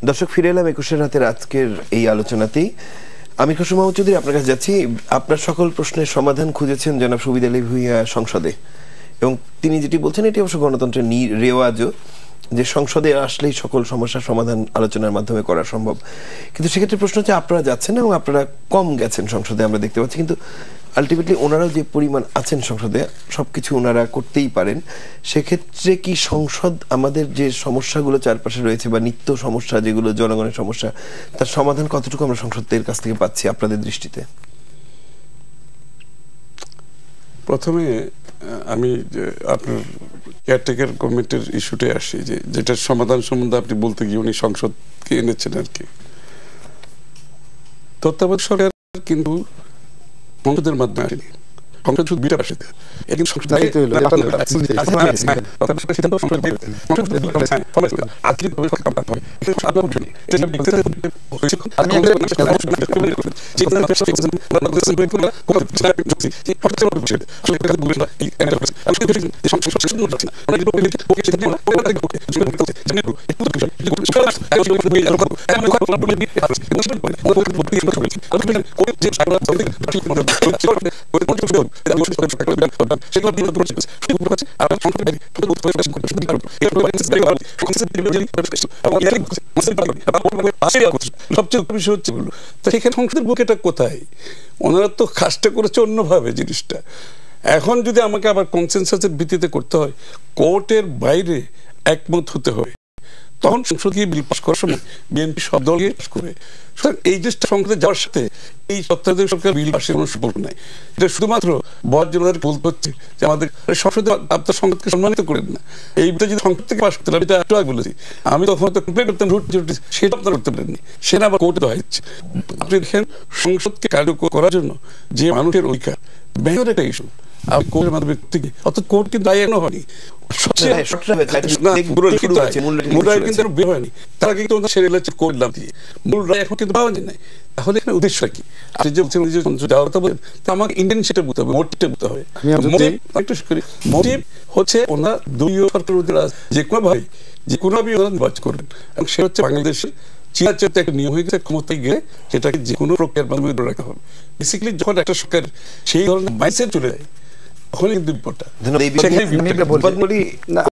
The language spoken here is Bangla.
দর্শক, ফিরে এলাম ২১ রাতের আজকের এই আলোচনাতেই। আমি খসরু মাহমুদ চৌধুরী আপনার কাছে যাচ্ছি। আপনার সকল প্রশ্নের সমাধান খুঁজেছেন জনাব সুবিদ আলী ভূঁইয়া সংসদে, এবং তিনি যেটি বলছেন এটি অবশ্য গণতন্ত্রের রেওয়াজও, যে সংসদে আসলেই সকল সমস্যার সমাধান আলোচনার মাধ্যমে করা সম্ভব। কিন্তু সেক্ষেত্রে প্রশ্ন হচ্ছে, আপনারা যাচ্ছেন এবং আপনারা কম গেছেন সংসদে, আমরা দেখতে পাচ্ছি। কিন্তু আলটিমেটলি ওনারাও যে পরিমাণ আছেন সংসদে, সবকিছু ওনারা করতেই পারেন। সেক্ষেত্রে কি সংসদ আমাদের যে সমস্যাগুলো চারপাশে রয়েছে বা নিত্য সমস্যা যেগুলো জনগণের সমস্যা, তার সমাধান কতটুকু আমরা সংসদের কাছ থেকে পাচ্ছি আপনাদের দৃষ্টিতে? প্রথমে আমি আপনার কেয়ারটেকার গভর্নমেন্টের ইস্যুতে আসি, যে যেটার সমাধান সম্বন্ধে আপনি বলতে গিয়ে উনি সংসদকে এনেছেন আর কি। তত্ত্বাবধায়ক সরকার কিন্তু সংসদের মাধ্যমে আসেনি, সংসদ শুধু বিটা পাশে সংসদের বুকেটা কোথায়? ওনারা তো কাজটা করেছে অন্যভাবে জিনিসটা। এখন যদি আমাকে আবার কনসেনসাসের ভিত্তিতে করতে হয়, কোর্টের বাইরে একমত হতে হয়, তখন সংসদীয় বিল পাস করার সময় বিএনপি সব দলকে পাস করে। এই জিনিসটা সংসদে যাওয়ার সাথে এই তত্ত্বাবধায়ক সরকার বিল পাশের কোনো সম্পর্ক নাই। এটা শুধুমাত্র বড় জনতাদের বলতে হচ্ছে যে আমাদের সংসদে আপনার সংসদকে সম্মানিত করেন না। এইটা যদি সংসদ থেকে পাস করতে এটা একটু আগে বলেছি, আমি তখন তো কমপ্লেন করতাম, সেটা আপনারা করতে পারেননি, সেটা আবার কোর্টে দেওয়া হচ্ছে। আপনি দেখেন, সংসদকে কার্যকর করার জন্য যে মানুষের অধিকার, ব্যাংকের একটা ইস্যু কোর্টের মাধ্যমে অত কোর্ট কিন্তু দায়ী এখনো হয়নি, তারা কিন্তু করলাম দিয়ে মূল রায় এখন কিন্তু পাওয়া যায় নাই। তাহলে এখানে উদ্দেশ্য কি? আপনি যে যাওয়ার কথা বলেন, আমাকে ইন্ডিয়ান সেটা বুঝতে হবে, মোটিভটা বুঝতে হবে। মোটিভ হচ্ছে ওনার দলীয় সরকারের যে কোনো ভাবে যে কোনো ভাবে ওনারা নির্বাচন করবেন, এবং সেটা হচ্ছে বাংলাদেশের চিরাচরিত একটা নিয়ম হয়ে গেছে, ক্ষমতায় গেলে সেটাকে যে কোনো প্রক্রিয়ার মাধ্যমে ধরে রাখা হবে। বেসিক্যালি যখন একটা সরকার সেই ধরনের মাইন্ডসেট চলে যায়, তখনই কিন্তু বিপদটা।